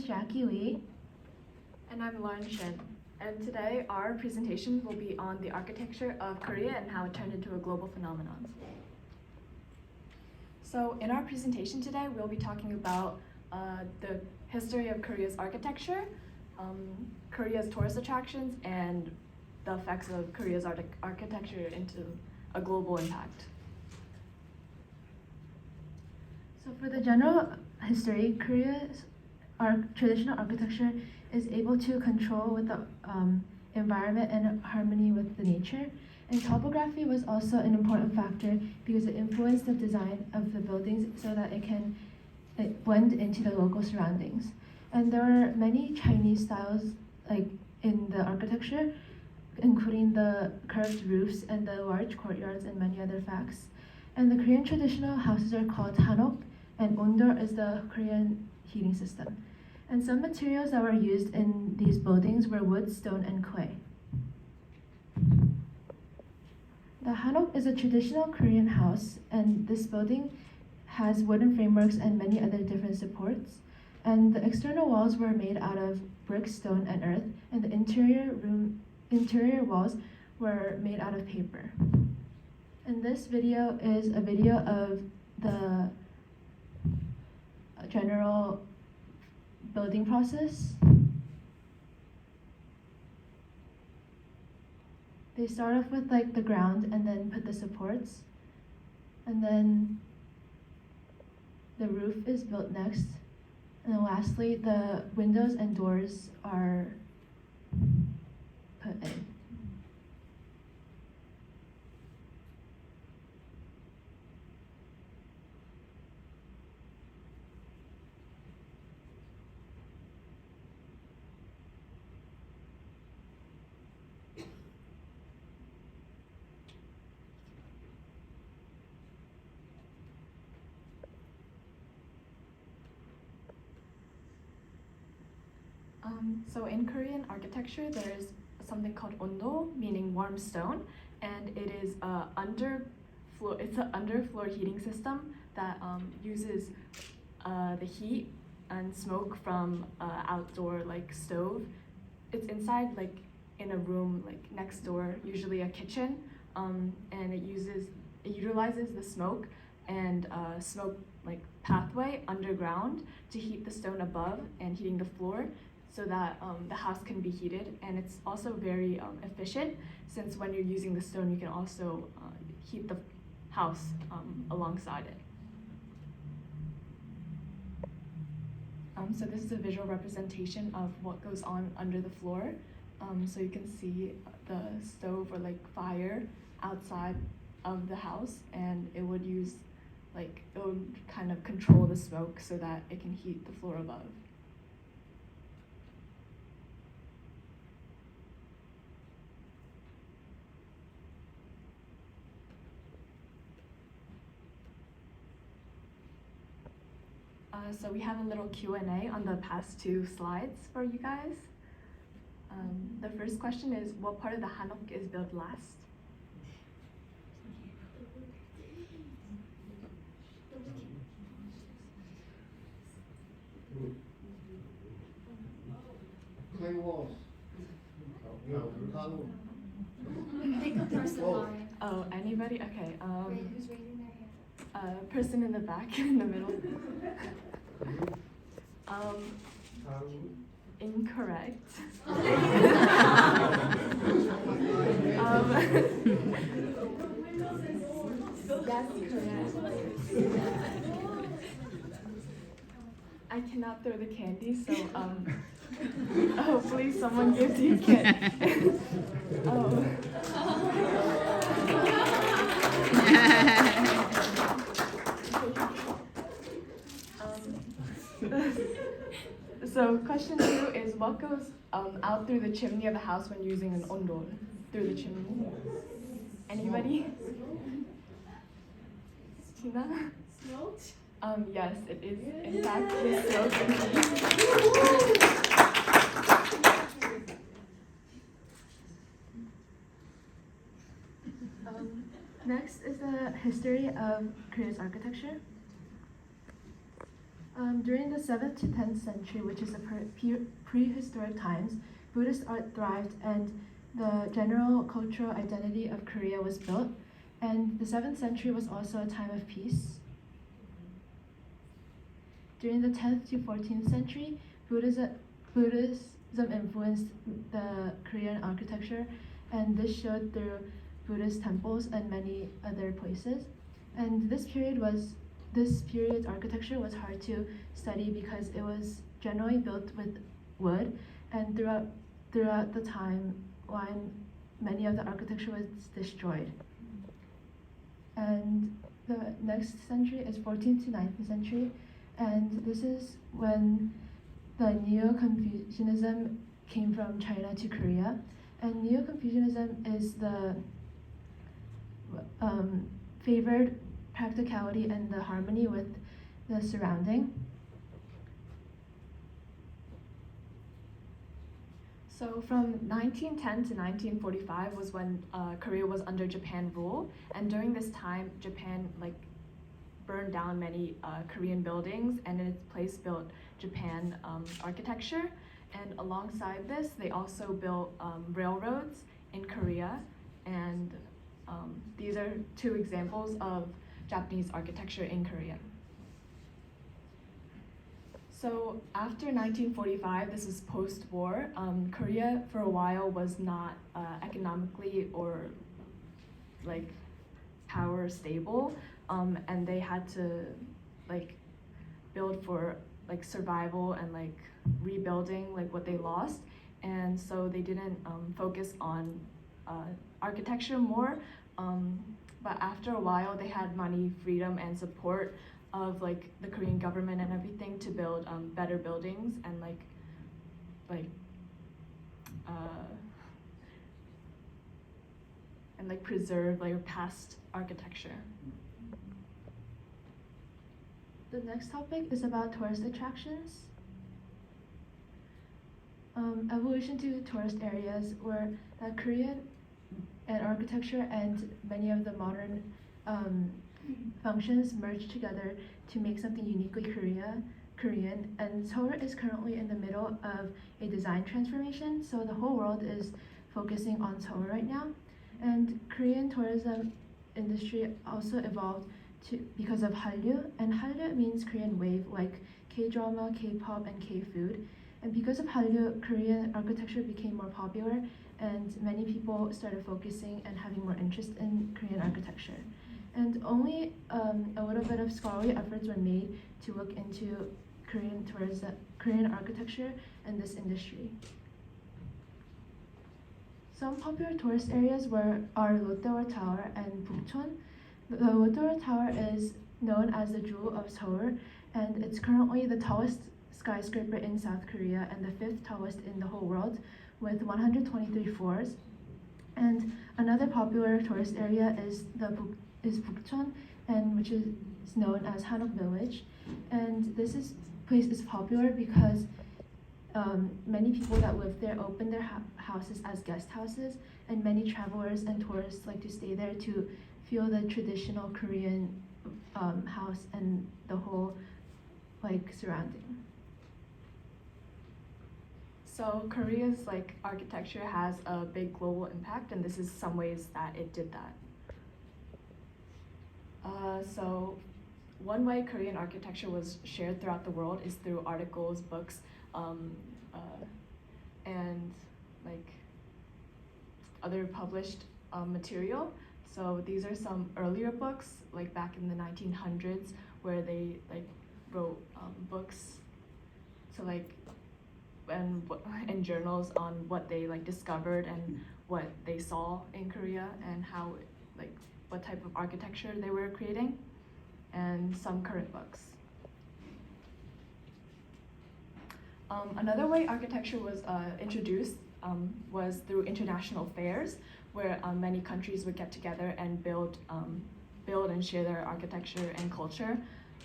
is Jackie Lee. And I'm Lauren Shin. And today our presentation will be on the architecture of Korea and how it turned into a global phenomenon. So in our presentation today, we'll be talking about the history of Korea's architecture, Korea's tourist attractions, and the effects of Korea's architecture into a global impact. So for the general history, Korea's traditional architecture is able to control with the environment and harmony with the nature. And topography was also an important factor because it influenced the design of the buildings so that it can blend into the local surroundings. And there are many Chinese styles like in the architecture, including the curved roofs and the large courtyards and many other facts. And the Korean traditional houses are called hanok, and ondol is the Korean heating system. And some materials that were used in these buildings were wood, stone, and clay. The hanok is a traditional Korean house, and this building has wooden frameworks and many other different supports. And the external walls were made out of brick, stone, and earth, and the interior walls were made out of paper. And this video is a video of the general building process. They start off with like the ground and then put the supports, and then the roof is built next, and then lastly the windows and doors are put in. So in Korean architecture, there is something called ondol, meaning warm stone, and it is it's an underfloor heating system that uses the heat and smoke from outdoor like stove. It's inside like in a room like next door, usually a kitchen, and it utilizes the smoke and smoke like pathway underground to heat the stone above and heating the floor, so that the house can be heated. And it's also very efficient, since when you're using the stone, you can also heat the house alongside it. So this is a visual representation of what goes on under the floor. So you can see the stove or like fire outside of the house, and it would kind of control the smoke so that it can heat the floor above. So we have a little Q&A on the past two slides for you guys. The first question is, what part of the hanok is built last? Clay walls. Pick a person, Lauren. Oh, anybody? Okay. Wait, who's raising their hand? Person in the back, in the middle. Incorrect. That's correct. I cannot throw the candy, so hopefully someone gives you candy. Oh. So question 2 is, what goes out through the chimney of the house when using an ondol? Through the chimney? Anybody? Tina? Smoke? Yes, it is in fact the smoke and heat. Next is the history of Korea's architecture. During the 7th to 10th century, which is the prehistoric times, Buddhist art thrived and the general cultural identity of Korea was built. And the 7th century was also a time of peace. During the 10th to 14th century, Buddhism influenced the Korean architecture, and this showed through Buddhist temples and many other places. And this period's architecture was hard to study because it was generally built with wood, and throughout the timeline, many of the architecture was destroyed. And the next century is 14th to 19th century, and this is when the Neo-Confucianism came from China to Korea. And Neo-Confucianism is the favored practicality and the harmony with the surrounding. So from 1910 to 1945 was when Korea was under Japan rule, and during this time, Japan burned down many Korean buildings, and in its place built Japan architecture. And alongside this, they also built railroads in Korea, and these are two examples of Japanese architecture in Korea. So after 1945, this is post-war, Korea for a while was not economically or power stable, and they had to build for survival and rebuilding what they lost, and so they didn't focus on architecture more, but after a while they had money, freedom, and support of the Korean government and everything to build better buildings and preserve past architecture. The next topic is about tourist attractions. Evolution to tourist areas where Korean and architecture and many of the modern functions merged together to make something uniquely Korean. And Seoul is currently in the middle of a design transformation, so the whole world is focusing on Seoul right now. And Korean tourism industry also evolved because of Hallyu, and Hallyu means Korean wave, like K-drama, K-pop, and K-food. And because of Hallyu, Korean architecture became more popular, and many people started focusing and having more interest in Korean architecture. And only a little bit of scholarly efforts were made to look into Korean architecture and this industry. Some popular tourist areas are Lotte Tower and Bukchon. The Lotte Tower is known as the Jewel of Seoul, and it's currently the tallest skyscraper in South Korea and the 5th tallest in the whole world, with 123 floors. And another popular tourist area is Bukchon, and which is known as Hanok Village. And this place is popular because many people that live there open their houses as guest houses, and many travelers and tourists like to stay there to feel the traditional Korean house and the whole surrounding. So Korea's architecture has a big global impact, and this is some ways that it did that. So one way Korean architecture was shared throughout the world is through articles, books, and other published material. So these are some earlier books, back in the 1900s, where they wrote books to and journals on what they discovered and what they saw in Korea and how what type of architecture they were creating, and some current books. Another way architecture was introduced was through international fairs, where many countries would get together and build and share their architecture and culture.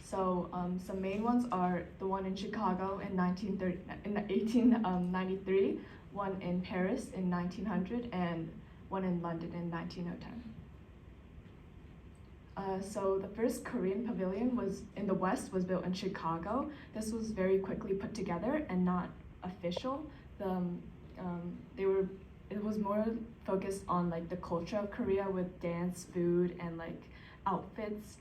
So some main ones are the one in Chicago in 1893, one in Paris in 1900, and one in London in 1910. So the first Korean pavilion was in the West was built in Chicago. This was very quickly put together and not official. It was more focused on like the culture of Korea with dance, food, and like outfits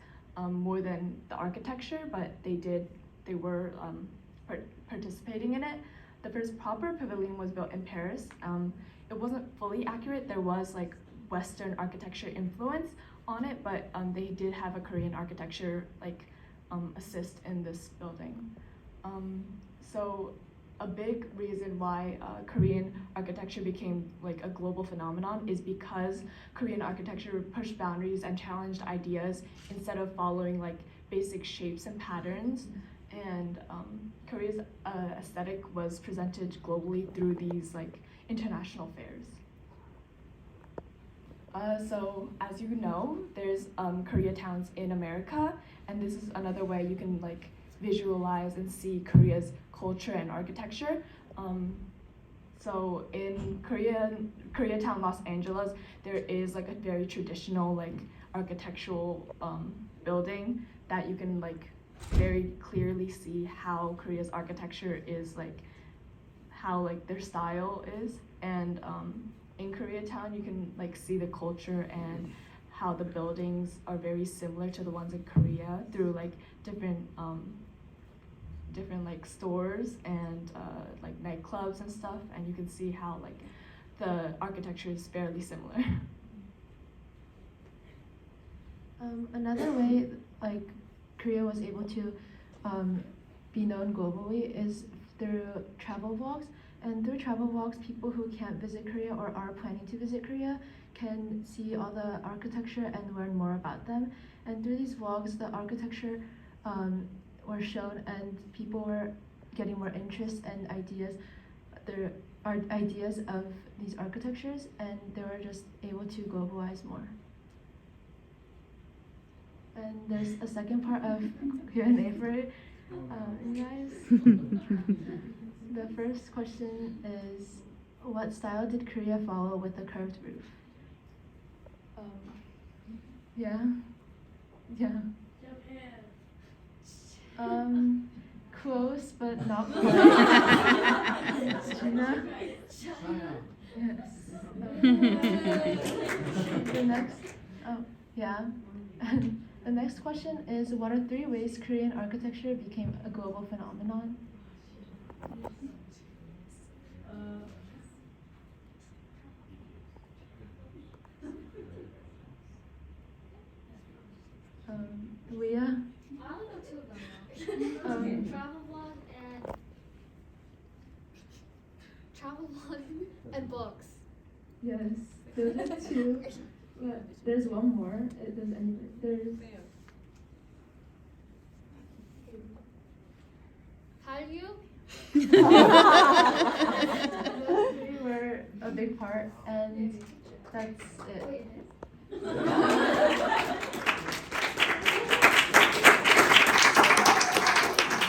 more than the architecture. But they were participating in it. The first proper pavilion was built in Paris. It wasn't fully accurate. There was like Western architecture influence on it, but they did have a Korean architecture like assist in this building. So a big reason why Korean architecture became like a global phenomenon is because Korean architecture pushed boundaries and challenged ideas instead of following like basic shapes and patterns. And Korea's aesthetic was presented globally through these like international fairs. So as you know, there's Koreatowns in America, and this is another way you can like visualize and see Korea's culture and architecture. So in Koreatown, Los Angeles, there is like a very traditional like architectural building that you can like very clearly see how Korea's architecture is like, how like their style is, and in Koreatown you can like see the culture and how the buildings are very similar to the ones in Korea through like different like stores and like nightclubs and stuff, and you can see how like the architecture is fairly similar. Another way like Korea was able to be known globally is through travel vlogs. And through travel vlogs, people who can't visit Korea or are planning to visit Korea can see all the architecture and learn more about them. And through these vlogs, the architecture were shown, and people were getting more interest and ideas. There are ideas of these architectures, and they were just able to globalize more. And there's a second part of Q&A for you guys. The first question is, what style did Korea follow with the curved roof? Yeah? Yeah. Close, but not quite. Gina? Yes. The next, yeah. The next question is, what are 3 ways Korean architecture became a global phenomenon? Leah? I only know 2 of them though. Travel vlog and books. Yes, those are 2. But there's one more. There's How do you? those 3 were a big part, and that's it. Wait, it is?